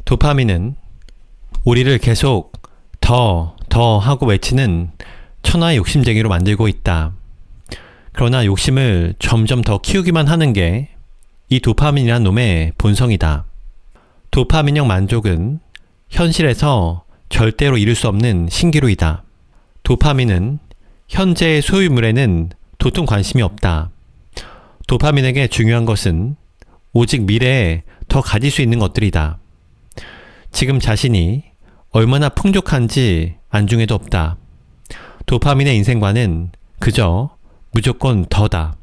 도파민은 우리를 계속 더 하고 외치는 천하의 욕심쟁이로 만들고 있다. 그러나 욕심을 점점 더 키우기만 하는 게 이 도파민이란 놈의 본성이다. 도파민형 만족은 현실에서 절대로 이룰 수 없는 신기루이다. 도파민은 현재의 소유물에는 도통 관심이 없다. 도파민에게 중요한 것은 오직 미래에 더 가질 수 있는 것들이다. 지금 자신이 얼마나 풍족한지 안중에도 없다. 도파민의 인생관은 그저 무조건 더다.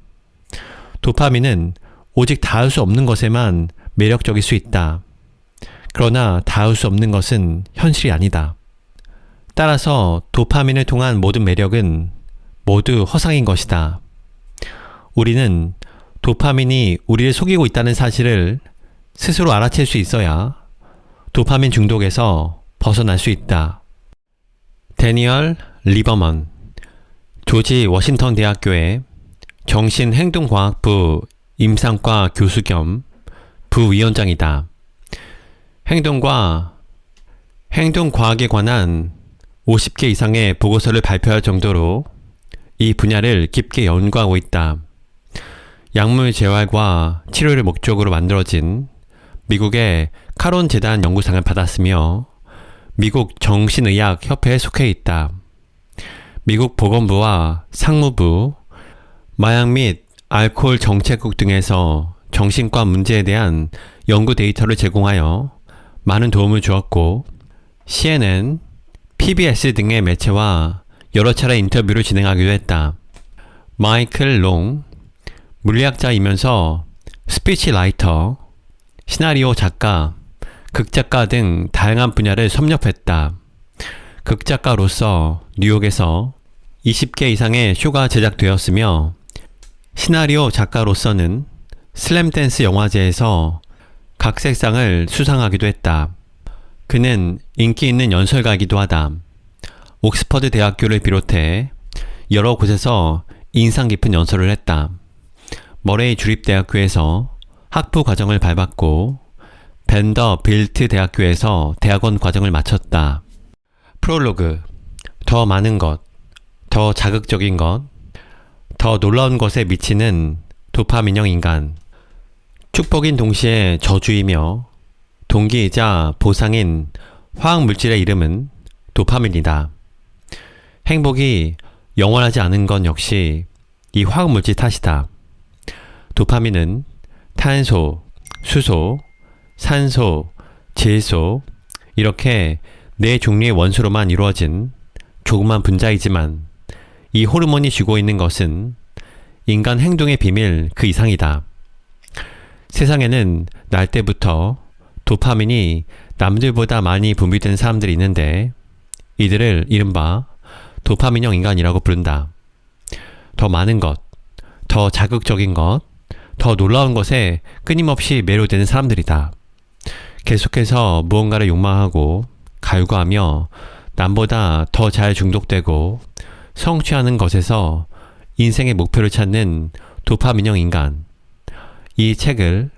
도파민은 오직 닿을 수 없는 것에만 매력적일 수 있다. 그러나 닿을 수 없는 것은 현실이 아니다. 따라서 도파민을 통한 모든 매력은 모두 허상인 것이다. 우리는 도파민이 우리를 속이고 있다는 사실을 스스로 알아챌 수 있어야 도파민 중독에서 벗어날 수 있다. 데니얼 리버먼, 조지 워싱턴 대학교의 정신행동과학부 임상과 교수 겸 부위원장이다. 행동과학에 관한 50개 이상의 보고서를 발표할 정도로 이 분야를 깊게 연구하고 있다. 약물 재활과 치료를 목적으로 만들어진 미국의 카론 재단 연구상을 받았으며 미국 정신의학 협회에 속해 있다. 미국 보건부와 상무부, 마약 및 알코올 정책국 등에서 정신과 문제에 대한 연구 데이터를 제공하여 많은 도움을 주었고 CNN, PBS 등의 매체와 여러 차례 인터뷰를 진행하기도 했다. 마이클 롱, 물리학자이면서 스피치라이터, 시나리오 작가, 극작가 등 다양한 분야를 섭렵했다. 극작가로서 뉴욕에서 20개 이상의 쇼가 제작되었으며 시나리오 작가로서는 슬램댄스 영화제에서 각색상을 수상하기도 했다. 그는 인기 있는 연설가이기도 하다. 옥스퍼드 대학교를 비롯해 여러 곳에서 인상 깊은 연설을 했다. 머레이 주립대학교에서 학부 과정을 밟았고 벤더빌트 대학교에서 대학원 과정을 마쳤다. 프롤로그, 더 많은 것, 더 자극적인 것, 더 놀라운 것에 미치는 도파민형 인간. 축복인 동시에 저주이며 동기이자 보상인 화학물질의 이름은 도파민이다. 행복이 영원하지 않은 건 역시 이 화학물질 탓이다. 도파민은 탄소, 수소, 산소, 질소 이렇게 네 종류의 원소로만 이루어진 조그만 분자이지만 이 호르몬이 쥐고 있는 것은 인간 행동의 비밀 그 이상이다. 세상에는 날 때부터 도파민이 남들보다 많이 분비되는 사람들이 있는데 이들을 이른바 도파민형 인간이라고 부른다. 더 많은 것, 더 자극적인 것, 더 놀라운 것에 끊임없이 매료되는 사람들이다. 계속해서 무언가를 욕망하고 갈구하며 남보다 더 잘 중독되고 성취하는 것에서 인생의 목표를 찾는 도파민형 인간. 이 책을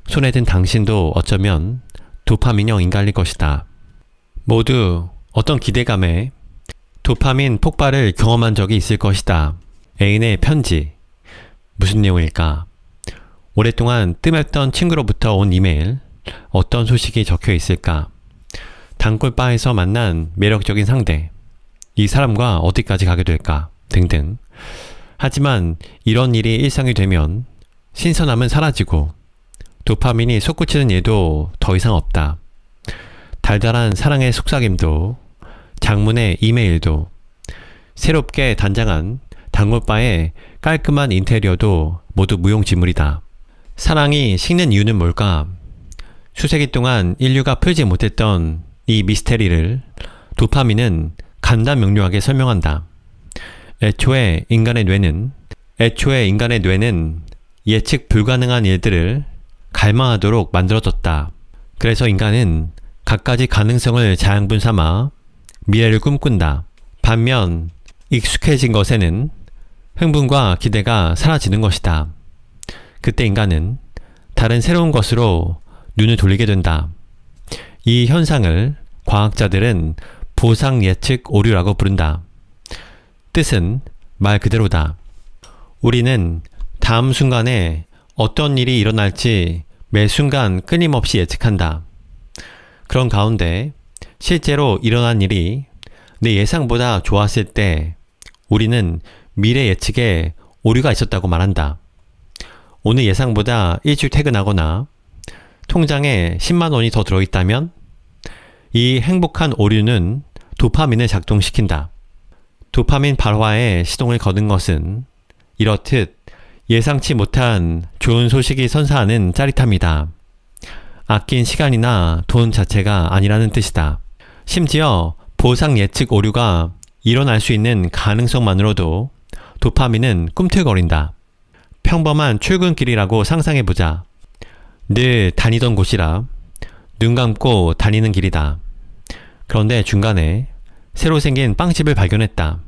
손에 든 당신도 어쩌면 도파민형 인간일 것이다. 모두 어떤 기대감에 도파민 폭발을 경험한 적이 있을 것이다. 애인의 편지. 무슨 내용일까? 오랫동안 뜸했던 친구로부터 온 이메일. 어떤 소식이 적혀 있을까? 단골바에서 만난 매력적인 상대. 이 사람과 어디까지 가게 될까? 등등. 하지만 이런 일이 일상이 되면 신선함은 사라지고 도파민이 솟구치는 일도 더 이상 없다. 달달한 사랑의 속삭임도 장문의 이메일도 새롭게 단장한 단골바의 깔끔한 인테리어도 모두 무용지물이다. 사랑이 식는 이유는 뭘까? 수세기 동안 인류가 풀지 못했던 이 미스테리를 도파민은 간단 명료하게 설명한다. 애초에 인간의 뇌는 예측 불가능한 일들을 갈망하도록 만들어졌다. 그래서 인간은 갖가지 가능성을 자양분 삼아 미래를 꿈꾼다. 반면 익숙해진 것에는 흥분과 기대가 사라지는 것이다. 그때 인간은 다른 새로운 것으로 눈을 돌리게 된다. 이 현상을 과학자들은 보상 예측 오류라고 부른다. 뜻은 말 그대로다. 우리는 다음 순간에 어떤 일이 일어날지 매 순간 끊임없이 예측한다. 그런 가운데 실제로 일어난 일이 내 예상보다 좋았을 때 우리는 미래 예측에 오류가 있었다고 말한다. 오늘 예상보다 일찍 퇴근하거나 통장에 10만 원이 더 들어있다면 이 행복한 오류는 도파민을 작동시킨다. 도파민 발화에 시동을 거는 것은 이렇듯 예상치 못한 좋은 소식이 선사하는 짜릿함이다. 아낀 시간이나 돈 자체가 아니라는 뜻이다. 심지어 보상 예측 오류가 일어날 수 있는 가능성만으로도 도파민은 꿈틀거린다. 평범한 출근길이라고 상상해보자. 늘 다니던 곳이라 눈 감고 다니는 길이다. 그런데 중간에 새로 생긴 빵집을 발견했다.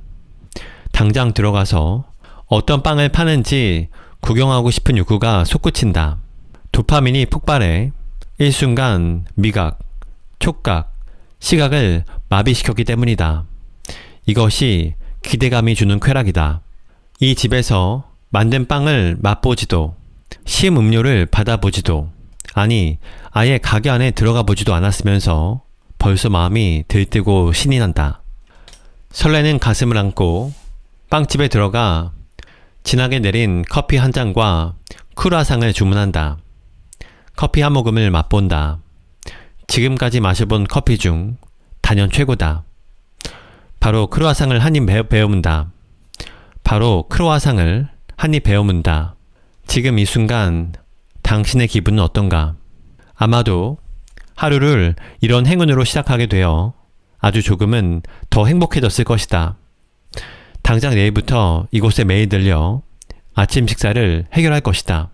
당장 들어가서 어떤 빵을 파는지 구경하고 싶은 욕구가 솟구친다. 도파민이 폭발해 일순간 미각, 촉각, 시각을 마비시켰기 때문이다. 이것이 기대감이 주는 쾌락이다. 이 집에서 만든 빵을 맛보지도 시음 음료를 받아보지도 아니 아예 가게 안에 들어가 보지도 않았으면서 벌써 마음이 들뜨고 신이 난다. 설레는 가슴을 안고 빵집에 들어가 진하게 내린 커피 한 잔과 크루아상을 주문한다. 커피 한 모금을 맛본다. 지금까지 마셔본 커피 중 단연 최고다. 바로 크루아상을 한 입 베어문다. 바로 크루아상을 한 입 베어문다. 지금 이 순간 당신의 기분은 어떤가? 아마도 하루를 이런 행운으로 시작하게 되어 아주 조금은 더 행복해졌을 것이다. 당장 내일부터 이곳에 매일 들려 아침 식사를 해결할 것이다.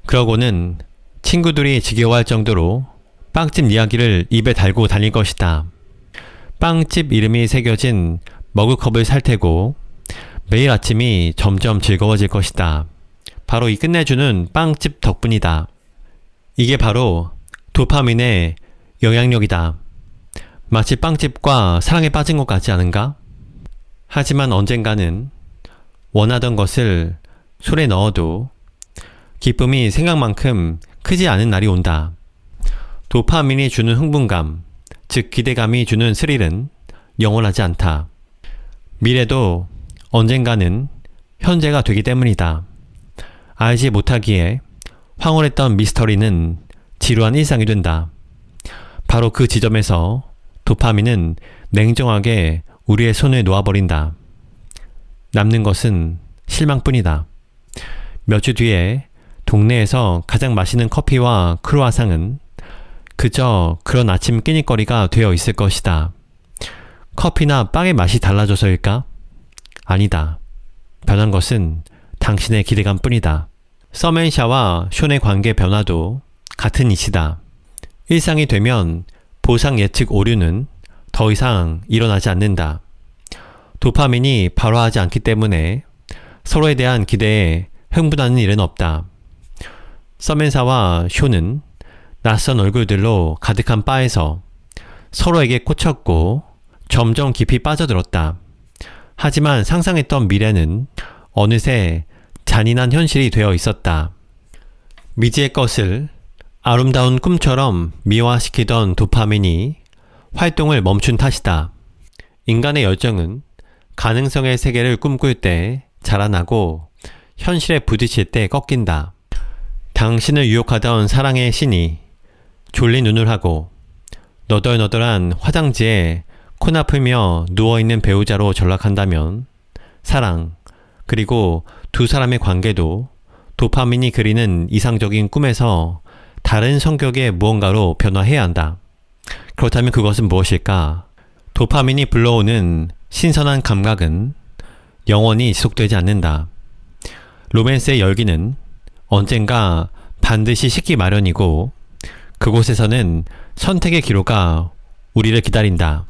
그러고는 친구들이 지겨워할 정도로 빵집 이야기를 입에 달고 다닐 것이다. 빵집 이름이 새겨진 머그컵을 살 테고 매일 아침이 점점 즐거워질 것이다. 바로 이 끝내주는 빵집 덕분이다. 이게 바로 도파민의 영향력이다. 마치 빵집과 사랑에 빠진 것 같지 않은가? 하지만 언젠가는 원하던 것을 손에 넣어도 기쁨이 생각만큼 크지 않은 날이 온다. 도파민이 주는 흥분감, 즉 기대감이 주는 스릴은 영원하지 않다. 미래도 언젠가는 현재가 되기 때문이다. 알지 못하기에 황홀했던 미스터리는 지루한 일상이 된다. 바로 그 지점에서 도파민은 냉정하게 우리의 손을 놓아버린다. 남는 것은 실망뿐이다. 몇 주 뒤에 동네에서 가장 맛있는 커피와 크루아상은 그저 그런 아침 끼니거리가 되어 있을 것이다. 커피나 빵의 맛이 달라져서일까? 아니다. 변한 것은 당신의 기대감 뿐이다. 서멘샤와 숀의 관계 변화도 같은 이치다. 일상이 되면 보상 예측 오류는 더 이상 일어나지 않는다. 도파민이 발화하지 않기 때문에 서로에 대한 기대에 흥분하는 일은 없다. 서멘사와 숀은 낯선 얼굴들로 가득한 바에서 서로에게 꽂혔고 점점 깊이 빠져들었다. 하지만 상상했던 미래는 어느새 잔인한 현실이 되어 있었다. 미지의 것을 아름다운 꿈처럼 미화시키던 도파민이 활동을 멈춘 탓이다. 인간의 열정은 가능성의 세계를 꿈꿀 때 자라나고 현실에 부딪힐 때 꺾인다. 당신을 유혹하던 사랑의 신이 졸린 눈을 하고 너덜너덜한 화장지에 코나풀며 누워있는 배우자로 전락한다면 사랑, 그리고 두 사람의 관계도 도파민이 그리는 이상적인 꿈에서 다른 성격의 무언가로 변화해야 한다. 그렇다면 그것은 무엇일까? 도파민이 불러오는 신선한 감각은 영원히 지속되지 않는다. 로맨스의 열기는 언젠가 반드시 식기 마련이고 그곳에서는 선택의 기로가 우리를 기다린다.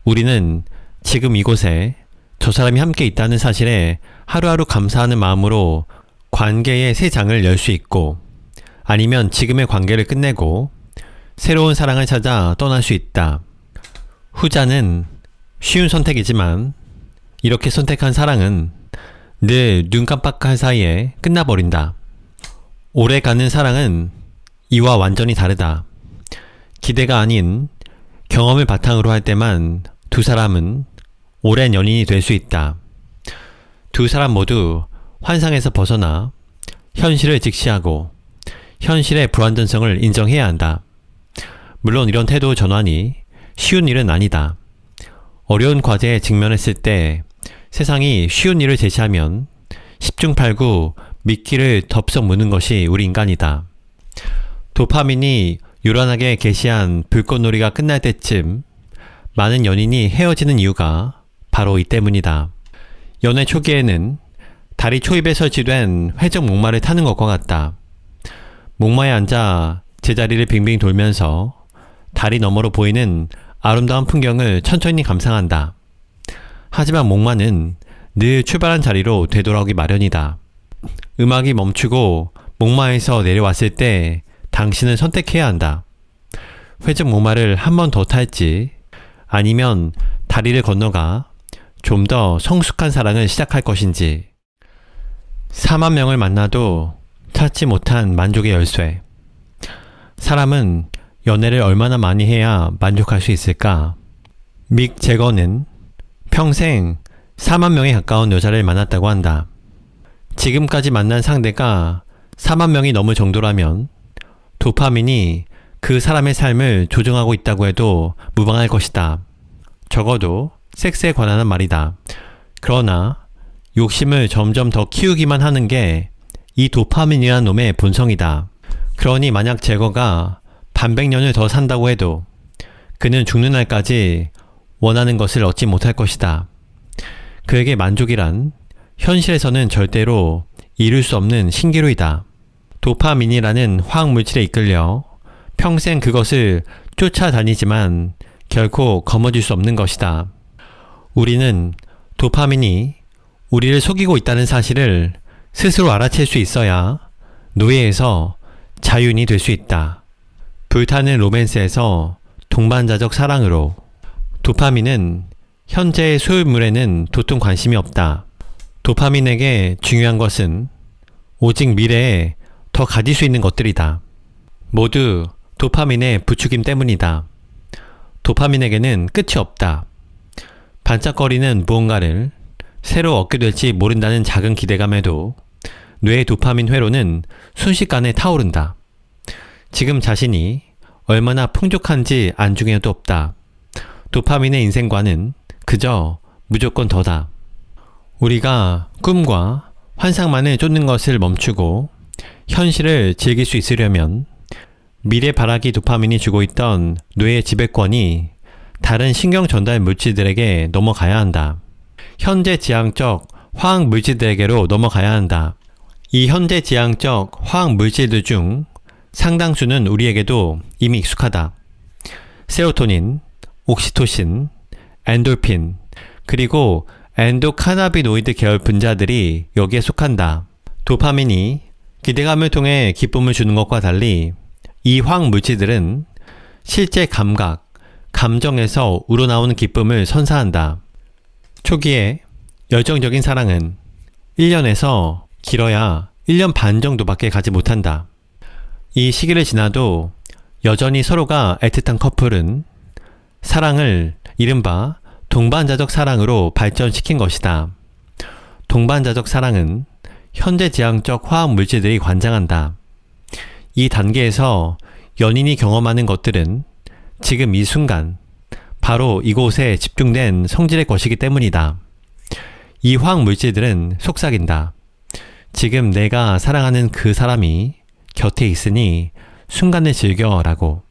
우리는 지금 이곳에 저 사람이 함께 있다는 사실에 하루하루 감사하는 마음으로 관계의 새 장을 열 수 있고 아니면 지금의 관계를 끝내고 새로운 사랑을 찾아 떠날 수 있다. 후자는 쉬운 선택이지만 이렇게 선택한 사랑은 늘 눈 깜빡할 사이에 끝나버린다. 오래가는 사랑은 이와 완전히 다르다. 기대가 아닌 경험을 바탕으로 할 때만 두 사람은 오랜 연인이 될 수 있다. 두 사람 모두 환상에서 벗어나 현실을 직시하고 현실의 불완전성을 인정해야 한다. 물론 이런 태도 전환이 쉬운 일은 아니다. 어려운 과제에 직면했을 때 세상이 쉬운 일을 제시하면 10중 8구 미끼를 덥석 무는 것이 우리 인간이다. 도파민이 요란하게 게시한 불꽃놀이가 끝날 때쯤 많은 연인이 헤어지는 이유가 바로 이 때문이다. 연애 초기에는 다리 초입에 설치된 회적 목마를 타는 것과 같다. 목마에 앉아 제자리를 빙빙 돌면서 다리 너머로 보이는 아름다운 풍경을 천천히 감상한다. 하지만 목마는 늘 출발한 자리로 되돌아오기 마련이다. 음악이 멈추고 목마에서 내려왔을 때 당신은 선택해야 한다. 회적 목마를 한 번 더 탈지 아니면 다리를 건너가 좀 더 성숙한 사랑을 시작할 것인지. 4만 명을 만나도 찾지 못한 만족의 열쇠. 사람은 연애를 얼마나 많이 해야 만족할 수 있을까? 믹 제거는 평생 4만 명에 가까운 여자를 만났다고 한다. 지금까지 만난 상대가 4만 명이 넘을 정도라면 도파민이 그 사람의 삶을 조정하고 있다고 해도 무방할 것이다. 적어도 섹스에 관한 말이다. 그러나 욕심을 점점 더 키우기만 하는 게 이 도파민이란 놈의 본성이다. 그러니 만약 제거가 반백년을 더 산다고 해도 그는 죽는 날까지 원하는 것을 얻지 못할 것이다. 그에게 만족이란 현실에서는 절대로 이룰 수 없는 신기루이다. 도파민이라는 화학물질에 이끌려 평생 그것을 쫓아다니지만 결코 거머쥘 수 없는 것이다. 우리는 도파민이 우리를 속이고 있다는 사실을 스스로 알아챌 수 있어야 노예에서 자유인이 될 수 있다. 불타는 로맨스에서 동반자적 사랑으로. 도파민은 현재의 소유물에는 도통 관심이 없다. 도파민에게 중요한 것은 오직 미래에 더 가질 수 있는 것들이다. 모두 도파민의 부추김 때문이다. 도파민에게는 끝이 없다. 반짝거리는 무언가를 새로 얻게 될지 모른다는 작은 기대감에도 뇌의 도파민 회로는 순식간에 타오른다. 지금 자신이 얼마나 풍족한지 안중에도 없다. 도파민의 인생관은 그저 무조건 더다. 우리가 꿈과 환상만을 쫓는 것을 멈추고 현실을 즐길 수 있으려면 미래 바라기 도파민이 주고 있던 뇌의 지배권이 다른 신경 전달 물질들에게 넘어가야 한다. 현재 지향적 화학 물질들에게로 넘어가야 한다. 이 현재 지향적 화학 물질들 중 상당수는 우리에게도 이미 익숙하다. 세로토닌, 옥시토신, 엔돌핀, 그리고 엔도카나비노이드 계열 분자들이 여기에 속한다. 도파민이 기대감을 통해 기쁨을 주는 것과 달리 이 화학 물질들은 실제 감각, 감정에서 우러나오는 기쁨을 선사한다. 초기에 열정적인 사랑은 1년에서 길어야 1년 반 정도밖에 가지 못한다. 이 시기를 지나도 여전히 서로가 애틋한 커플은 사랑을 이른바 동반자적 사랑으로 발전시킨 것이다. 동반자적 사랑은 현재 지향적 화학 물질들이 관장한다. 이 단계에서 연인이 경험하는 것들은 지금 이 순간 바로 이곳에 집중된 성질의 것이기 때문이다. 이 화학 물질들은 속삭인다. 지금 내가 사랑하는 그 사람이 곁에 있으니 순간을 즐겨라고.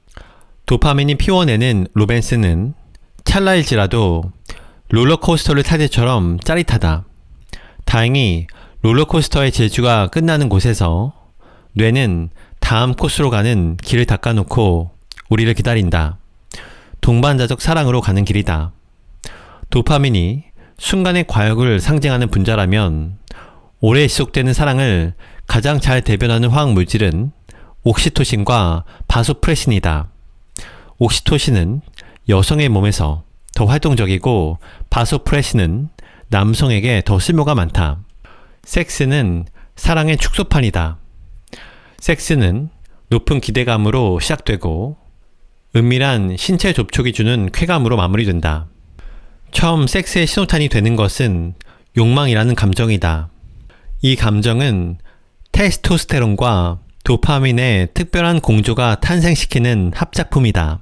도파민이 피워내는 로맨스는 찰나일지라도 롤러코스터를 탈 때처럼 짜릿하다. 다행히 롤러코스터의 질주가 끝나는 곳에서 뇌는 다음 코스로 가는 길을 닦아놓고 우리를 기다린다. 동반자적 사랑으로 가는 길이다. 도파민이 순간의 과욕을 상징하는 분자라면 오래 지속되는 사랑을 가장 잘 대변하는 화학 물질은 옥시토신과 바소프레신이다. 옥시토신은 여성의 몸에서 더 활동적이고 바소프레신은 남성에게 더 쓸모가 많다. 섹스는 사랑의 축소판이다. 섹스는 높은 기대감으로 시작되고 은밀한 신체 접촉이 주는 쾌감으로 마무리된다. 처음 섹스의 신호탄이 되는 것은 욕망이라는 감정이다. 이 감정은 테스토스테론과 도파민의 특별한 공조가 탄생시키는 합작품이다.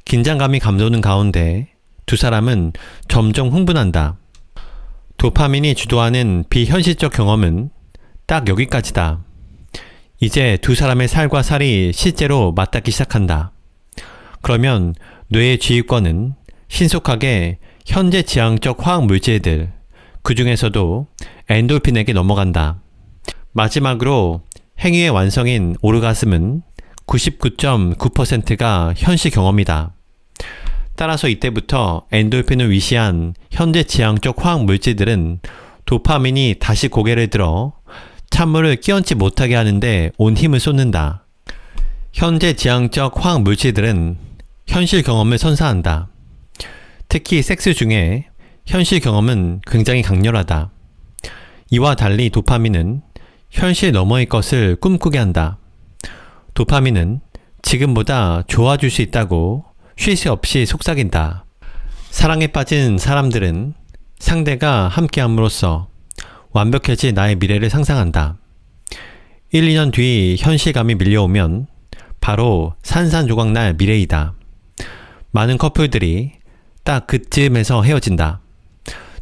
긴장감이 감도는 가운데 두 사람은 점점 흥분한다. 도파민이 주도하는 비현실적 경험은 딱 여기까지다. 이제 두 사람의 살과 살이 실제로 맞닿기 시작한다. 그러면 뇌의 지휘권은 신속하게 현재 지향적 화학 물질들, 그 중에서도 엔돌핀에게 넘어간다. 마지막으로 행위의 완성인 오르가즘은 99.9%가 현실 경험이다. 따라서 이때부터 엔돌핀을 위시한 현재 지향적 화학 물질들은 도파민이 다시 고개를 들어 찬물을 끼얹지 못하게 하는데 온 힘을 쏟는다. 현재 지향적 화학 물질들은 현실 경험을 선사한다. 특히 섹스 중에 현실 경험은 굉장히 강렬하다. 이와 달리 도파민은 현실 너머의 것을 꿈꾸게 한다. 도파민은 지금보다 좋아질 수 있다고 쉴 새 없이 속삭인다. 사랑에 빠진 사람들은 상대가 함께함으로써 완벽해진 나의 미래를 상상한다. 1, 2년 뒤 현실감이 밀려오면 바로 산산조각날 미래이다. 많은 커플들이 딱 그쯤에서 헤어진다.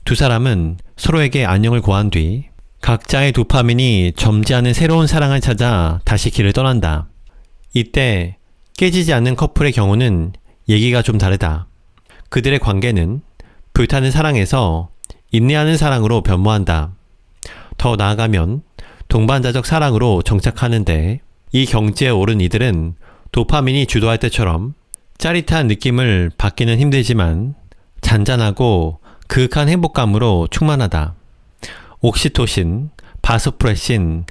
두 사람은 서로에게 안녕을 고한 뒤 각자의 도파민이 점지하는 새로운 사랑을 찾아 다시 길을 떠난다. 이때 깨지지 않는 커플의 경우는 얘기가 좀 다르다. 그들의 관계는 불타는 사랑에서 인내하는 사랑으로 변모한다. 더 나아가면 동반자적 사랑으로 정착하는데 이 경지에 오른 이들은 도파민이 주도할 때처럼 짜릿한 느낌을 받기는 힘들지만 잔잔하고 그윽한 행복감으로 충만하다. 옥시토신, 바소프레신,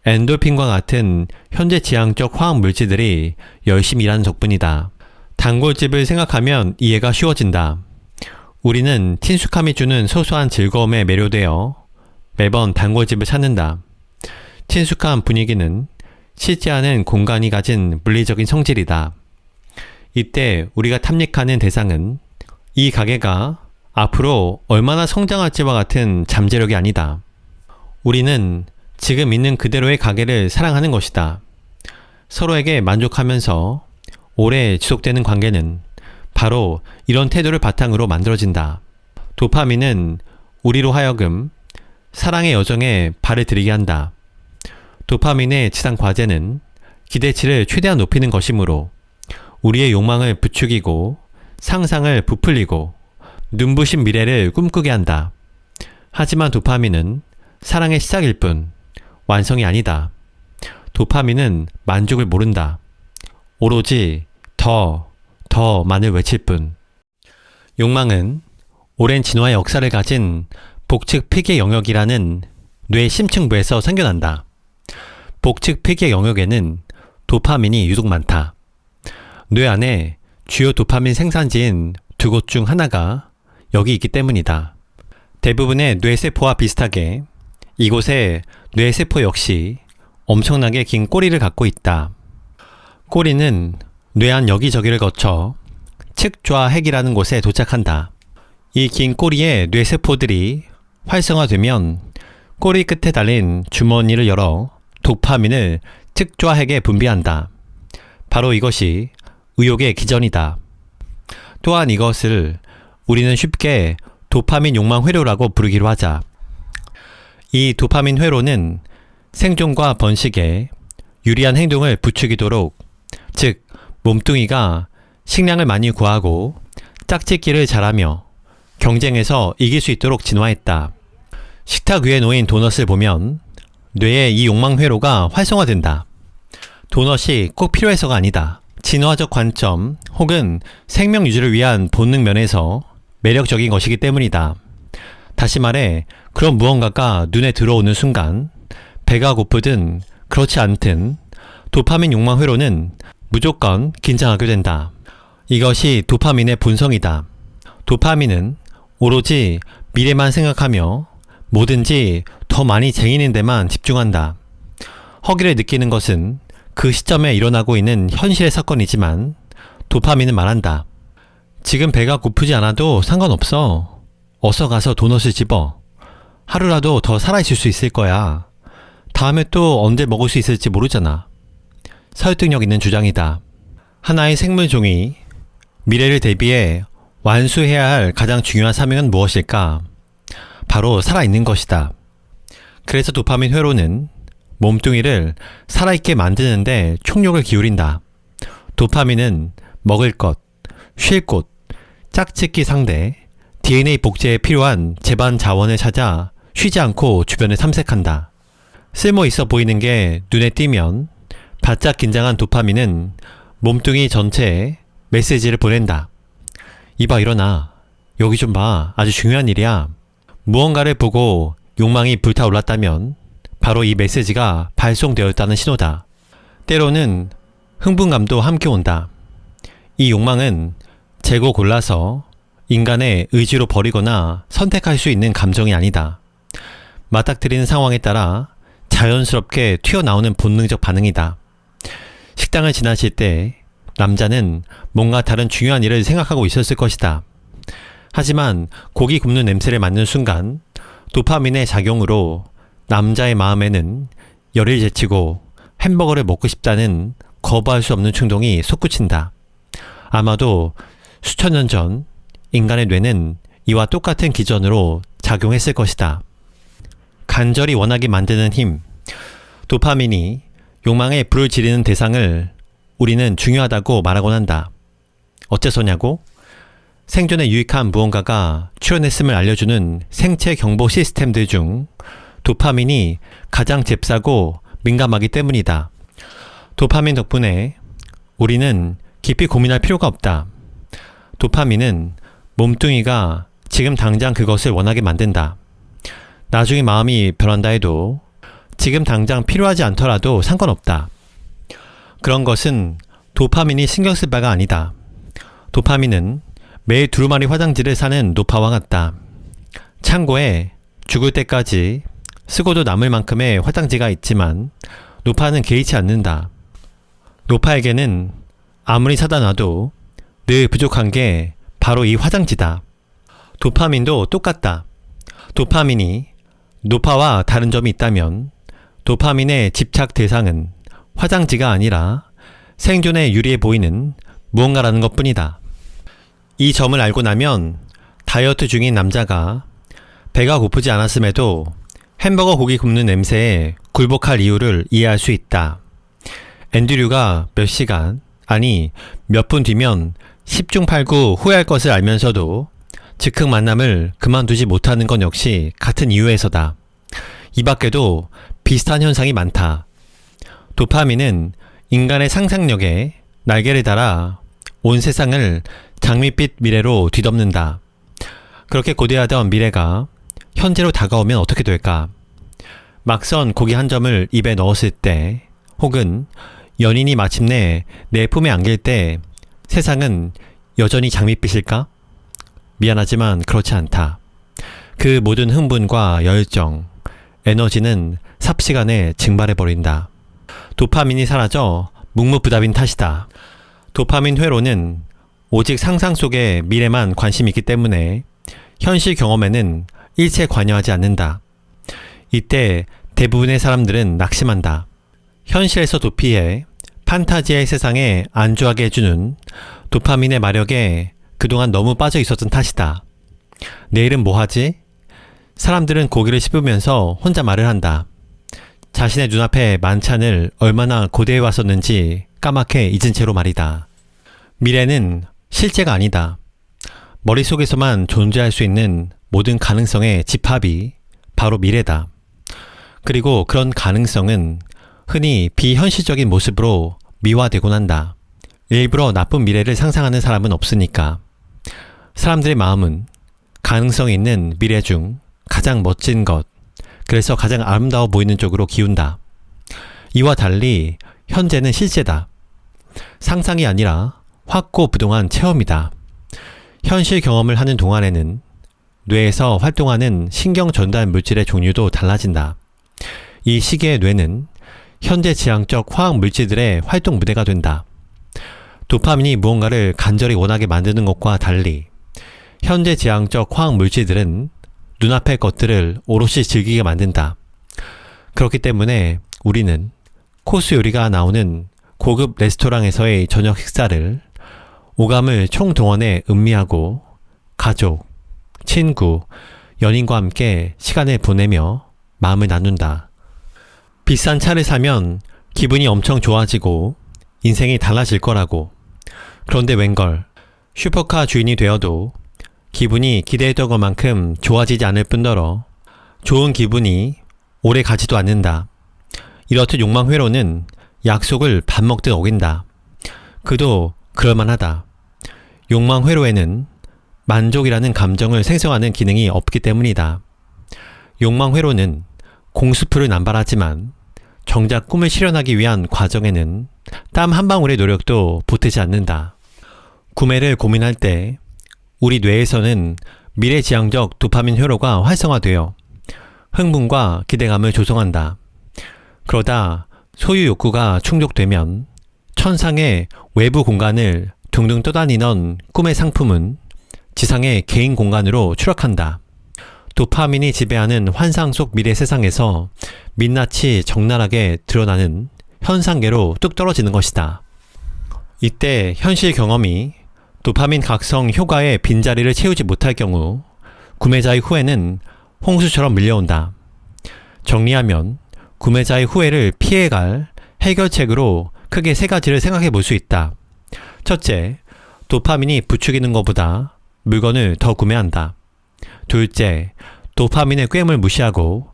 엔돌핀과 같은 현재 지향적 화학 물질들이 열심히 일하는 덕분이다. 단골집을 생각하면 이해가 쉬워진다. 우리는 친숙함이 주는 소소한 즐거움에 매료되어 매번 단골집을 찾는다. 친숙한 분위기는 쉽지 않은 공간이 가진 물리적인 성질이다. 이때 우리가 탐닉하는 대상은 이 가게가 앞으로 얼마나 성장할지와 같은 잠재력이 아니다. 우리는 지금 있는 그대로의 가게를 사랑하는 것이다. 서로에게 만족하면서 오래 지속되는 관계는 바로 이런 태도를 바탕으로 만들어진다. 도파민은 우리로 하여금 사랑의 여정에 발을 들이게 한다. 도파민의 지상 과제는 기대치를 최대한 높이는 것이므로 우리의 욕망을 부추기고 상상을 부풀리고 눈부신 미래를 꿈꾸게 한다. 하지만 도파민은 사랑의 시작일 뿐 완성이 아니다. 도파민은 만족을 모른다. 오로지 더만을 외칠 뿐. 욕망은 오랜 진화의 역사를 가진 복측 피계 영역이라는 뇌 심층부에서 생겨난다. 복측 피계 영역에는 도파민이 유독 많다. 뇌 안에 주요 도파민 생산지인 두 곳 중 하나가 여기 있기 때문이다. 대부분의 뇌세포와 비슷하게 이곳의 뇌세포 역시 엄청나게 긴 꼬리를 갖고 있다. 꼬리는 뇌 안 여기저기를 거쳐 측좌핵이라는 곳에 도착한다. 이 긴 꼬리의 뇌세포들이 활성화되면 꼬리 끝에 달린 주머니를 열어 도파민을 측좌핵에 분비한다. 바로 이것이 의욕의 기전이다. 또한 이것을 우리는 쉽게 도파민 욕망 회로라고 부르기로 하자. 이 도파민 회로는 생존과 번식에 유리한 행동을 부추기도록, 즉 몸뚱이가 식량을 많이 구하고 짝짓기를 잘하며 경쟁에서 이길 수 있도록 진화했다. 식탁 위에 놓인 도넛을 보면 뇌의 이 욕망 회로가 활성화된다. 도넛이 꼭 필요해서가 아니다. 진화적 관점 혹은 생명 유지를 위한 본능 면에서 매력적인 것이기 때문이다. 다시 말해 그런 무언가가 눈에 들어오는 순간 배가 고프든 그렇지 않든 도파민 욕망 회로는 무조건 긴장하게 된다. 이것이 도파민의 본성이다. 도파민은 오로지 미래만 생각하며 뭐든지 더 많이 쟁이는 데만 집중한다. 허기를 느끼는 것은 그 시점에 일어나고 있는 현실의 사건이지만 도파민은 말한다. 지금 배가 고프지 않아도 상관없어. 어서 가서 도넛을 집어. 하루라도 더 살아있을 수 있을 거야. 다음에 또 언제 먹을 수 있을지 모르잖아. 설득력 있는 주장이다. 하나의 생물종이 미래를 대비해 완수해야 할 가장 중요한 사명은 무엇일까? 바로 살아있는 것이다. 그래서 도파민 회로는 몸뚱이를 살아있게 만드는데 총력을 기울인다. 도파민은 먹을 것, 쉴 곳, 짝짓기 상대, DNA 복제에 필요한 제반 자원을 찾아 쉬지 않고 주변을 탐색한다. 쓸모 있어 보이는 게 눈에 띄면 바짝 긴장한 도파민은 몸뚱이 전체에 메시지를 보낸다. 이봐 일어나. 여기 좀 봐. 아주 중요한 일이야. 무언가를 보고 욕망이 불타올랐다면 바로 이 메시지가 발송되었다는 신호다. 때로는 흥분감도 함께 온다. 이 욕망은 재고 골라서 인간의 의지로 버리거나 선택할 수 있는 감정이 아니다. 맞닥뜨리는 상황에 따라 자연스럽게 튀어나오는 본능적 반응이다. 식당을 지나칠 때 남자는 뭔가 다른 중요한 일을 생각하고 있었을 것이다. 하지만 고기 굽는 냄새를 맡는 순간 도파민의 작용으로 남자의 마음에는 열을 제치고 햄버거를 먹고 싶다는 거부할 수 없는 충동이 솟구친다. 아마도 수천 년 전 인간의 뇌는 이와 똑같은 기전으로 작용했을 것이다. 간절히 원하게 만드는 힘. 도파민이 욕망에 불을 지르는 대상을 우리는 중요하다고 말하곤 한다. 어째서냐고? 생존에 유익한 무언가가 출현했음을 알려주는 생체 경보 시스템들 중 도파민이 가장 잽싸고 민감하기 때문이다. 도파민 덕분에 우리는 깊이 고민할 필요가 없다. 도파민은 몸뚱이가 지금 당장 그것을 원하게 만든다. 나중에 마음이 변한다 해도 지금 당장 필요하지 않더라도 상관없다. 그런 것은 도파민이 신경 쓸 바가 아니다. 도파민은 매일 두루마리 화장지를 사는 노파와 같다. 창고에 죽을 때까지 쓰고도 남을 만큼의 화장지가 있지만 노파는 개의치 않는다. 노파에게는 아무리 사다 놔도 늘 부족한 게 바로 이 화장지다. 도파민도 똑같다. 도파민이 노파와 다른 점이 있다면 도파민의 집착 대상은 화장지가 아니라 생존에 유리해 보이는 무언가라는 것뿐이다. 이 점을 알고 나면 다이어트 중인 남자가 배가 고프지 않았음에도 햄버거 고기 굽는 냄새에 굴복할 이유를 이해할 수 있다. 앤드류가 몇 시간, 아니 몇 분 뒤면 10중 8구 후회할 것을 알면서도 즉흥 만남을 그만두지 못하는 건 역시 같은 이유에서다. 이 밖에도 비슷한 현상이 많다. 도파민은 인간의 상상력에 날개를 달아 온 세상을 장밋빛 미래로 뒤덮는다. 그렇게 고대하던 미래가 현재로 다가오면 어떻게 될까? 막선 고기 한 점을 입에 넣었을 때, 혹은 연인이 마침내 내 품에 안길 때 세상은 여전히 장밋빛일까? 미안하지만 그렇지 않다. 그 모든 흥분과 열정, 에너지는 삽시간에 증발해버린다. 도파민이 사라져 묵묵부답인 탓이다. 도파민 회로는 오직 상상 속의 미래만 관심이 있기 때문에 현실 경험에는 일체 관여하지 않는다. 이때 대부분의 사람들은 낙심한다. 현실에서 도피해 판타지의 세상에 안주하게 해주는 도파민의 마력에 그동안 너무 빠져 있었던 탓이다. 내일은 뭐 하지? 사람들은 고기를 씹으면서 혼자 말을 한다. 자신의 눈앞에 만찬을 얼마나 고대해 왔었는지 까맣게 잊은 채로 말이다. 미래는 실제가 아니다. 머릿속에서만 존재할 수 있는 모든 가능성의 집합이 바로 미래다. 그리고 그런 가능성은 흔히 비현실적인 모습으로 미화되곤 한다. 일부러 나쁜 미래를 상상하는 사람은 없으니까. 사람들의 마음은 가능성이 있는 미래 중 가장 멋진 것, 그래서 가장 아름다워 보이는 쪽으로 기운다. 이와 달리 현재는 실제다. 상상이 아니라 확고부동한 체험이다. 현실 경험을 하는 동안에는 뇌에서 활동하는 신경 전달 물질의 종류도 달라진다. 이 시기의 뇌는 현대지향적 화학 물질들의 활동 무대가 된다. 도파민이 무언가를 간절히 원하게 만드는 것과 달리 현대지향적 화학 물질들은 눈앞의 것들을 오롯이 즐기게 만든다. 그렇기 때문에 우리는 코스 요리가 나오는 고급 레스토랑에서의 저녁 식사를 오감을 총동원해 음미하고 가족, 친구, 연인과 함께 시간을 보내며 마음을 나눈다. 비싼 차를 사면 기분이 엄청 좋아지고 인생이 달라질 거라고. 그런데 웬걸 슈퍼카 주인이 되어도 기분이 기대했던 것만큼 좋아지지 않을 뿐더러 좋은 기분이 오래 가지도 않는다. 이렇듯 욕망 회로는 약속을 밥 먹듯 어긴다. 그도 그럴만하다. 욕망 회로에는 만족이라는 감정을 생성하는 기능이 없기 때문이다. 욕망 회로는 공수표를 남발하지만 정작 꿈을 실현하기 위한 과정에는 땀 한 방울의 노력도 보태지 않는다. 구매를 고민할 때 우리 뇌에서는 미래지향적 도파민 회로가 활성화되어 흥분과 기대감을 조성한다. 그러다 소유 욕구가 충족되면 천상의 외부 공간을 둥둥 떠다니던 꿈의 상품은 지상의 개인 공간으로 추락한다. 도파민이 지배하는 환상 속 미래 세상에서 민낯이 적나라하게 드러나는 현상계로 뚝 떨어지는 것이다. 이때 현실 경험이 도파민 각성 효과의 빈자리를 채우지 못할 경우 구매자의 후회는 홍수처럼 밀려온다. 정리하면 구매자의 후회를 피해갈 해결책으로 크게 세 가지를 생각해 볼 수 있다. 첫째, 도파민이 부추기는 것보다 물건을 더 구매한다. 둘째, 도파민의 꿰을 무시하고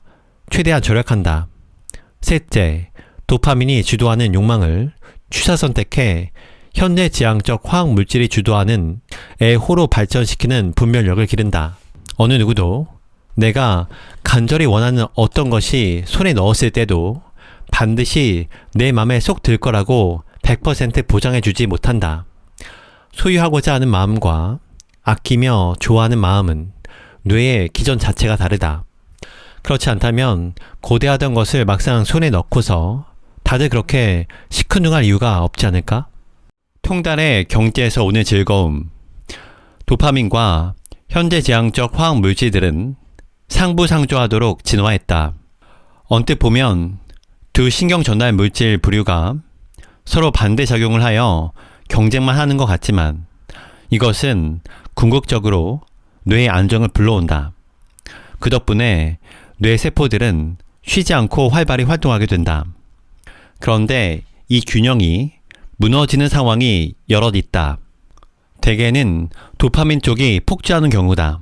최대한 절약한다. 셋째, 도파민이 주도하는 욕망을 취사 선택해 현대지향적 화학 물질이 주도하는 애호로 발전시키는 분별력을 기른다. 어느 누구도 내가 간절히 원하는 어떤 것이 손에 넣었을 때도 반드시 내 맘에 쏙 들 거라고 100% 보장해주지 못한다. 소유하고자 하는 마음과 아끼며 좋아하는 마음은 뇌의 기전 자체가 다르다. 그렇지 않다면 고대하던 것을 막상 손에 넣고서 다들 그렇게 시큰둥할 이유가 없지 않을까? 통달의 경제에서 오는 즐거움. 도파민과 현대지향적 화학 물질들은 상부상조하도록 진화했다. 언뜻 보면 두 신경 전달 물질 부류가 서로 반대작용을 하여 경쟁만 하는 것 같지만 이것은 궁극적으로 뇌의 안정을 불러온다. 그 덕분에 뇌 세포들은 쉬지 않고 활발히 활동하게 된다. 그런데 이 균형이 무너지는 상황이 여럿 있다. 대개는 도파민 쪽이 폭주하는 경우다.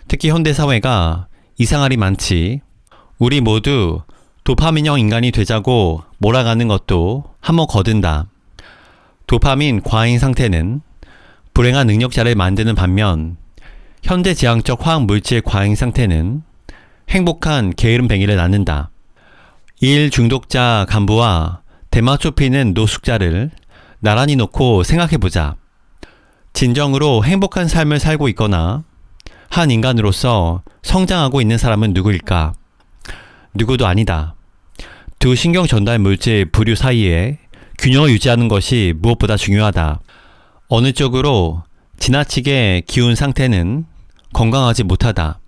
특히 현대사회가 이상할이 많지. 우리 모두 도파민형 인간이 되자고 몰아가는 것도 한몫 거둔다. 도파민 과잉 상태는 불행한 능력자를 만드는 반면 현대지향적 화학물질 과잉 상태는 행복한 게으름뱅이를 낳는다. 일 중독자 간부와 대마초 피는 노숙자를 나란히 놓고 생각해보자. 진정으로 행복한 삶을 살고 있거나 한 인간으로서 성장하고 있는 사람은 누구일까? 누구도 아니다. 두 신경 전달 물질 부류 사이에 균형을 유지하는 것이 무엇보다 중요하다. 어느 쪽으로 지나치게 기운 상태는 건강하지 못하다.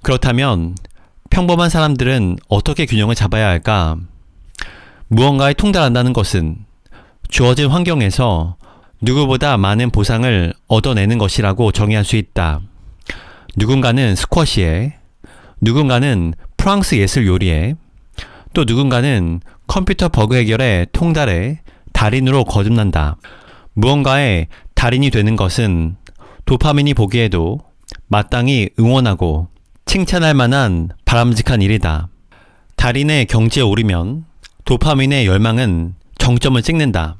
그렇다면 평범한 사람들은 어떻게 균형을 잡아야 할까? 무언가에 통달한다는 것은 주어진 환경에서 누구보다 많은 보상을 얻어내는 것이라고 정의할 수 있다. 누군가는 스쿼시에, 누군가는 프랑스 예술 요리에, 또 누군가는 컴퓨터 버그 해결에 통달해 달인으로 거듭난다. 무언가의 달인이 되는 것은 도파민이 보기에도 마땅히 응원하고 칭찬할 만한 바람직한 일이다. 달인의 경지에 오르면 도파민의 열망은 정점을 찍는다.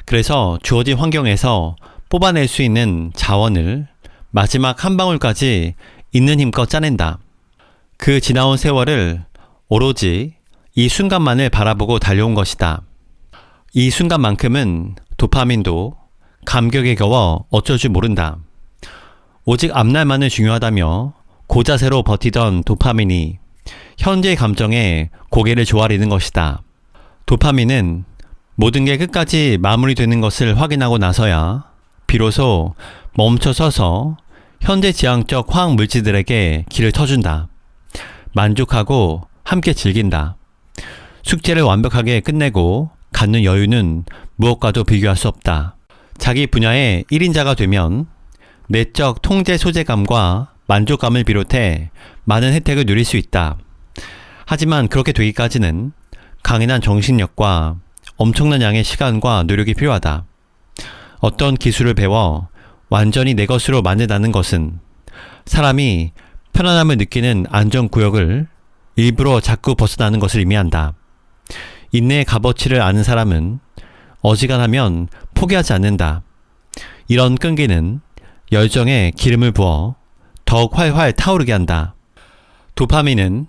그래서 주어진 환경에서 뽑아낼 수 있는 자원을 마지막 한 방울까지 있는 힘껏 짜낸다. 그 지나온 세월을 오로지 이 순간만을 바라보고 달려온 것이다. 이 순간만큼은 도파민도 감격에 겨워 어쩔 줄 모른다. 오직 앞날만은 중요하다며 고자세로 버티던 도파민이 현재의 감정에 고개를 조아리는 것이다. 도파민은 모든 게 끝까지 마무리되는 것을 확인하고 나서야 비로소 멈춰서서 현재 지향적 화학 물질들에게 길을 터준다. 만족하고 함께 즐긴다. 숙제를 완벽하게 끝내고 갖는 여유는 무엇과도 비교할 수 없다. 자기 분야의 1인자가 되면 내적 통제 소재감과 만족감을 비롯해 많은 혜택을 누릴 수 있다. 하지만 그렇게 되기까지는 강인한 정신력과 엄청난 양의 시간과 노력이 필요하다. 어떤 기술을 배워 완전히 내 것으로 만든다는 것은 사람이 편안함을 느끼는 안전구역을 일부러 자꾸 벗어나는 것을 의미한다. 인내의 값어치를 아는 사람은 어지간하면 포기하지 않는다. 이런 끈기는 열정에 기름을 부어 더욱 활활 타오르게 한다. 도파민은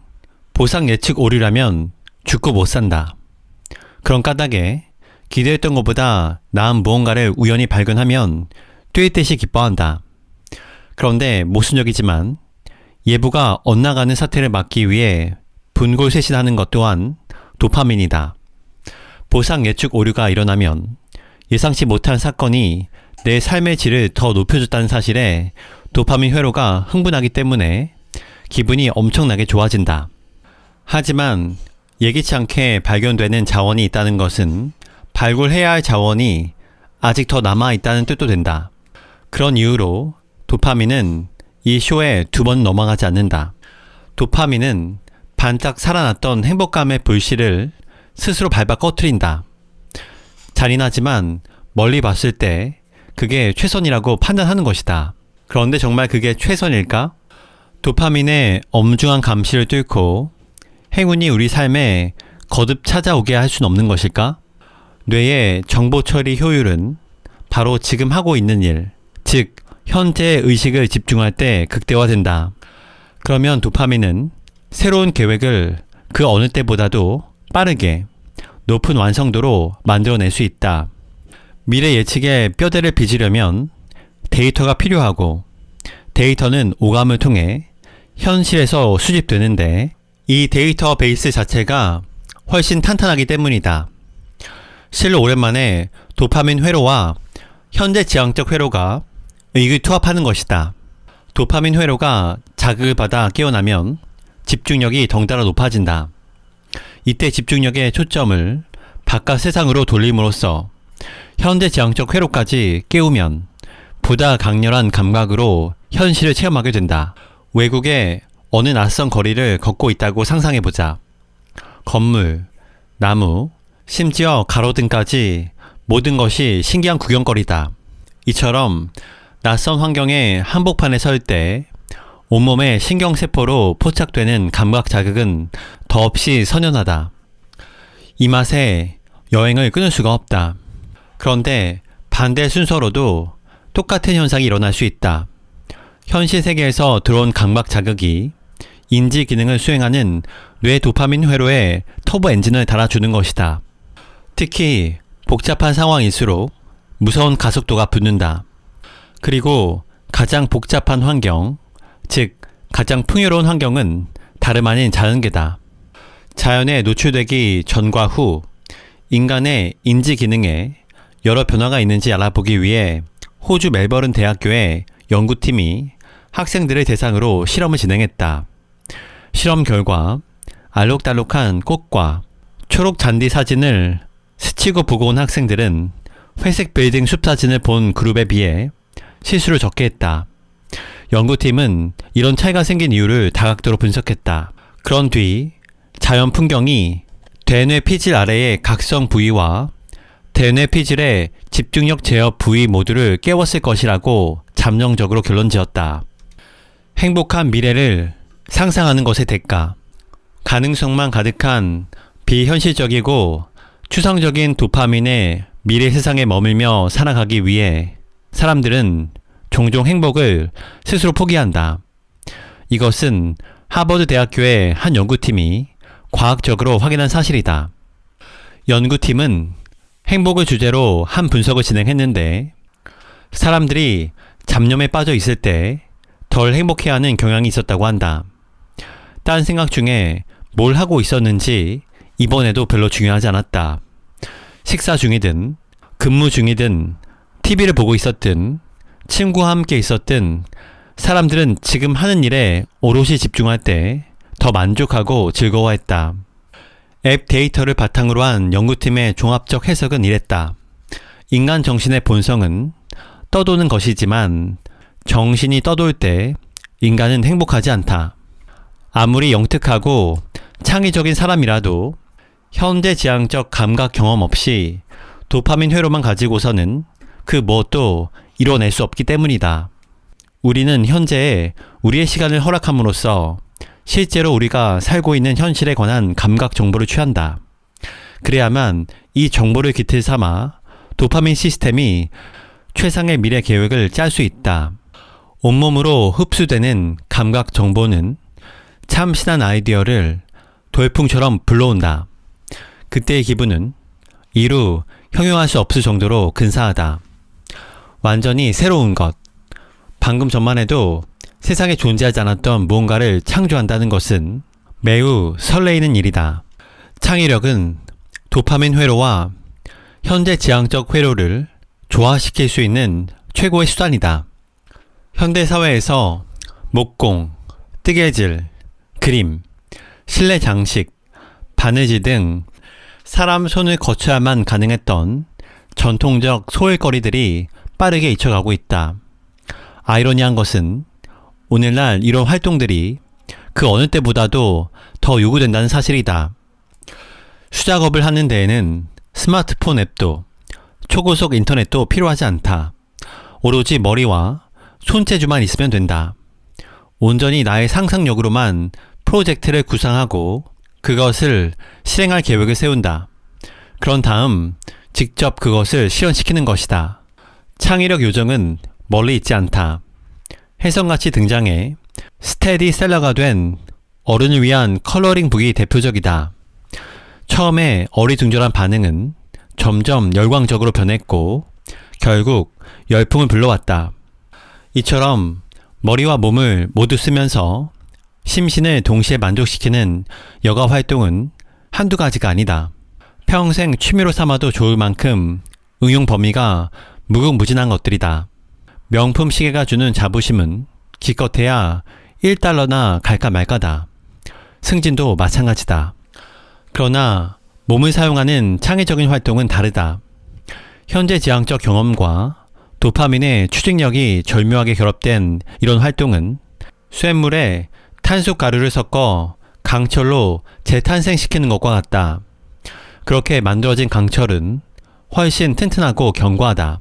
보상 예측 오류라면 죽고 못 산다. 그런 까닭에 기대했던 것보다 나은 무언가를 우연히 발견하면 뛰듯이 기뻐한다. 그런데 모순적이지만 예부가 엇나가는 사태를 막기 위해 분골쇄신하는 것 또한 도파민이다. 보상 예측 오류가 일어나면 예상치 못한 사건이 내 삶의 질을 더 높여줬다는 사실에 도파민 회로가 흥분하기 때문에 기분이 엄청나게 좋아진다. 하지만 예기치 않게 발견되는 자원이 있다는 것은 발굴해야 할 자원이 아직 더 남아있다는 뜻도 된다. 그런 이유로 도파민은 이 쇼에 2번 넘어가지 않는다. 도파민은 반짝 살아났던 행복감의 불씨를 스스로 밟아 꺼트린다. 잔인하지만 멀리 봤을 때 그게 최선이라고 판단하는 것이다. 그런데 정말 그게 최선일까? 도파민의 엄중한 감시를 뚫고 행운이 우리 삶에 거듭 찾아오게 할 수는 없는 것일까? 뇌의 정보 처리 효율은 바로 지금 하고 있는 일, 즉 현재의 의식을 집중할 때 극대화된다. 그러면 도파민은 새로운 계획을 그 어느 때보다도 빠르게 높은 완성도로 만들어낼 수 있다. 미래 예측에 뼈대를 빚으려면 데이터가 필요하고 데이터는 오감을 통해 현실에서 수집되는데 이 데이터 베이스 자체가 훨씬 탄탄하기 때문이다. 실로 오랜만에 도파민 회로와 현재 지향적 회로가 의기투합하는 것이다. 도파민 회로가 자극을 받아 깨어나면 집중력이 덩달아 높아진다. 이때 집중력의 초점을 바깥 세상으로 돌림으로써 현재 지향적 회로까지 깨우면 보다 강렬한 감각으로 현실을 체험하게 된다. 외국의 어느 낯선 거리를 걷고 있다고 상상해보자. 건물, 나무, 심지어 가로등까지 모든 것이 신기한 구경거리다. 이처럼 낯선 환경의 한복판에 설 때 온몸의 신경세포로 포착되는 감각 자극은 더없이 선연하다. 이 맛에 여행을 끊을 수가 없다. 그런데 반대 순서로도 똑같은 현상이 일어날 수 있다. 현실 세계에서 들어온 감각 자극이 인지 기능을 수행하는 뇌 도파민 회로에 터보 엔진을 달아주는 것이다. 특히 복잡한 상황일수록 무서운 가속도가 붙는다. 그리고 가장 복잡한 환경, 즉 가장 풍요로운 환경은 다름 아닌 자연계다. 자연에 노출되기 전과 후 인간의 인지 기능에 여러 변화가 있는지 알아보기 위해 호주 멜버른 대학교의 연구팀이 학생들을 대상으로 실험을 진행했다. 실험 결과 알록달록한 꽃과 초록 잔디 사진을 스치고 보고 온 학생들은 회색 빌딩 숲 사진을 본 그룹에 비해 실수를 적게 했다. 연구팀은 이런 차이가 생긴 이유를 다각도로 분석했다. 그런 뒤 자연 풍경이 대뇌 피질 아래의 각성 부위와 대뇌 피질의 집중력 제어 부위 모두를 깨웠을 것이라고 잠정적으로 결론지었다. 행복한 미래를 상상하는 것의 대가, 가능성만 가득한 비현실적이고 추상적인 도파민의 미래 세상에 머물며 살아가기 위해 사람들은 종종 행복을 스스로 포기한다. 이것은 하버드 대학교의 한 연구팀이 과학적으로 확인한 사실이다. 연구팀은 행복을 주제로 한 분석을 진행했는데 사람들이 잡념에 빠져 있을 때 덜 행복해하는 경향이 있었다고 한다. 딴 생각 중에 뭘 하고 있었는지 이번에도 별로 중요하지 않았다. 식사 중이든 근무 중이든 TV를 보고 있었든 친구와 함께 있었든 사람들은 지금 하는 일에 오롯이 집중할 때 더 만족하고 즐거워했다. 앱 데이터를 바탕으로 한 연구팀의 종합적 해석은 이랬다. 인간 정신의 본성은 떠도는 것이지만 정신이 떠돌 때 인간은 행복하지 않다. 아무리 영특하고 창의적인 사람이라도 현대지향적 감각 경험 없이 도파민 회로만 가지고서는 그 무엇도 이뤄낼 수 없기 때문이다. 우리는 현재에 우리의 시간을 허락함으로써 실제로 우리가 살고 있는 현실에 관한 감각 정보를 취한다. 그래야만 이 정보를 기틀 삼아 도파민 시스템이 최상의 미래 계획을 짤 수 있다. 온몸으로 흡수되는 감각 정보는 참신한 아이디어를 돌풍처럼 불러온다. 그때의 기분은 이루 형용할 수 없을 정도로 근사하다. 완전히 새로운 것. 방금 전만 해도 세상에 존재하지 않았던 무언가를 창조한다는 것은 매우 설레이는 일이다. 창의력은 도파민 회로와 현대지향적 회로를 조화시킬 수 있는 최고의 수단이다. 현대사회에서 목공, 뜨개질, 그림, 실내 장식, 바느질 등 사람 손을 거쳐야만 가능했던 전통적 소일거리들이 빠르게 잊혀가고 있다. 아이러니한 것은 오늘날 이런 활동들이 그 어느 때보다도 더 요구된다는 사실이다. 수작업을 하는 데에는 스마트폰 앱도 초고속 인터넷도 필요하지 않다. 오로지 머리와 손재주만 있으면 된다. 온전히 나의 상상력으로만 프로젝트를 구상하고 그것을 실행할 계획을 세운다. 그런 다음 직접 그것을 실현시키는 것이다. 창의력 요정은 멀리 있지 않다. 혜성같이 등장해 스테디셀러가 된 어른을 위한 컬러링북이 대표적이다. 처음에 어리둥절한 반응은 점점 열광적으로 변했고 결국 열풍을 불러왔다. 이처럼 머리와 몸을 모두 쓰면서 심신을 동시에 만족시키는 여가 활동은 한두 가지가 아니다. 평생 취미로 삼아도 좋을 만큼 응용 범위가 무궁무진한 것들이다. 명품 시계가 주는 자부심은 기껏해야 1달러나 갈까 말까다. 승진도 마찬가지다. 그러나 몸을 사용하는 창의적인 활동은 다르다. 현재지향적 경험과 도파민의 추진력이 절묘하게 결합된 이런 활동은 쇳물에 탄수가루를 섞어 강철로 재탄생시키는 것과 같다. 그렇게 만들어진 강철은 훨씬 튼튼하고 견고하다.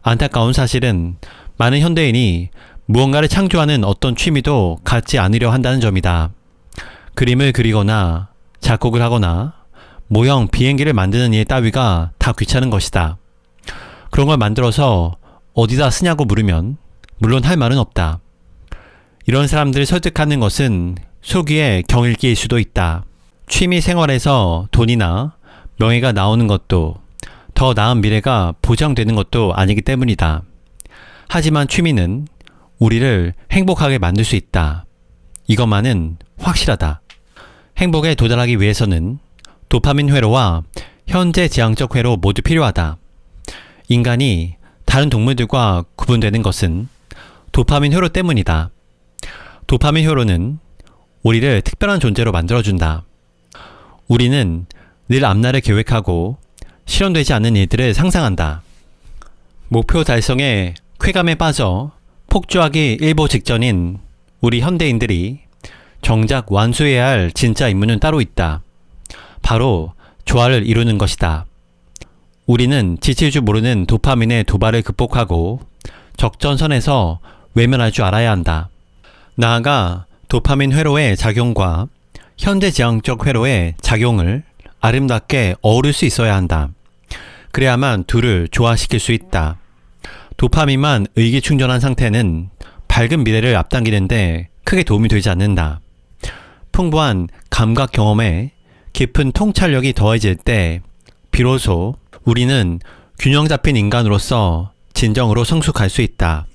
안타까운 사실은 많은 현대인이 무언가를 창조하는 어떤 취미도 갖지 않으려 한다는 점이다. 그림을 그리거나 작곡을 하거나 모형 비행기를 만드는 일 따위가 다 귀찮은 것이다. 그런 걸 만들어서 어디다 쓰냐고 물으면 물론 할 말은 없다. 이런 사람들을 설득하는 것은 소기의 경읽기일 수도 있다. 취미 생활에서 돈이나 명예가 나오는 것도 더 나은 미래가 보장되는 것도 아니기 때문이다. 하지만 취미는 우리를 행복하게 만들 수 있다. 이것만은 확실하다. 행복에 도달하기 위해서는 도파민 회로와 현재지향적 회로 모두 필요하다. 인간이 다른 동물들과 구분되는 것은 도파민 회로 때문이다. 도파민 회로는 우리를 특별한 존재로 만들어준다. 우리는 늘 앞날을 계획하고 실현되지 않는 일들을 상상한다. 목표 달성에 쾌감에 빠져 폭주하기 일보 직전인 우리 현대인들이 정작 완수해야 할 진짜 임무는 따로 있다. 바로 조화를 이루는 것이다. 우리는 지칠 줄 모르는 도파민의 도발을 극복하고 적전선에서 외면할 줄 알아야 한다. 나아가 도파민 회로의 작용과 현대지향적 회로의 작용을 아름답게 어우를 수 있어야 한다. 그래야만 둘을 조화시킬 수 있다. 도파민만 의기충전한 상태는 밝은 미래를 앞당기는데 크게 도움이 되지 않는다. 풍부한 감각 경험에 깊은 통찰력이 더해질 때 비로소 우리는 균형 잡힌 인간으로서 진정으로 성숙할 수 있다.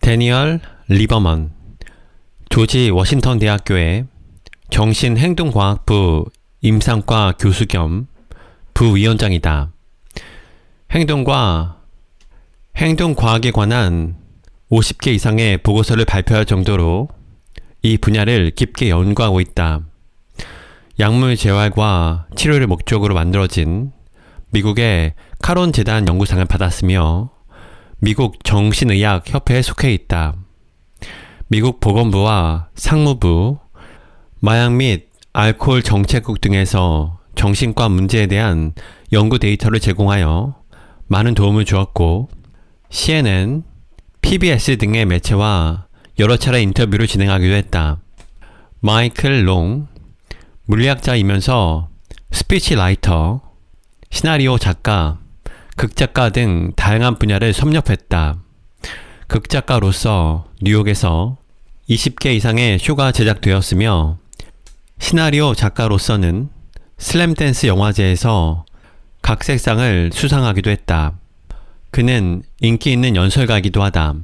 데니얼 리버먼, 조지 워싱턴 대학교의 정신행동과학부 임상과 교수 겸 부위원장이다. 행동과학에 관한 50개 이상의 보고서를 발표할 정도로 이 분야를 깊게 연구하고 있다. 약물 재활과 치료를 목적으로 만들어진 미국의 카론 재단 연구상을 받았으며 미국 정신의학 협회에 속해 있다. 미국 보건부와 상무부, 마약 및 알코올 정책국 등에서 정신과 문제에 대한 연구 데이터를 제공하여 많은 도움을 주었고, CNN, PBS 등의 매체와 여러 차례 인터뷰를 진행하기도 했다. 마이클 롱, 물리학자이면서 스피치라이터, 시나리오 작가, 극작가 등 다양한 분야를 섭렵했다. 극작가로서 뉴욕에서 20개 이상의 쇼가 제작되었으며, 시나리오 작가로서는 슬램댄스 영화제에서 각색상을 수상하기도 했다. 그는 인기 있는 연설가이기도 하다.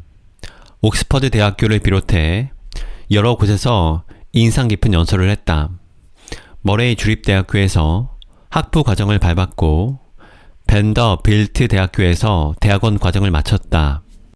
옥스퍼드 대학교를 비롯해 여러 곳에서 인상 깊은 연설을 했다. 머레이 주립대학교에서 학부 과정을 밟았고 벤더 빌트 대학교에서 대학원 과정을 마쳤다.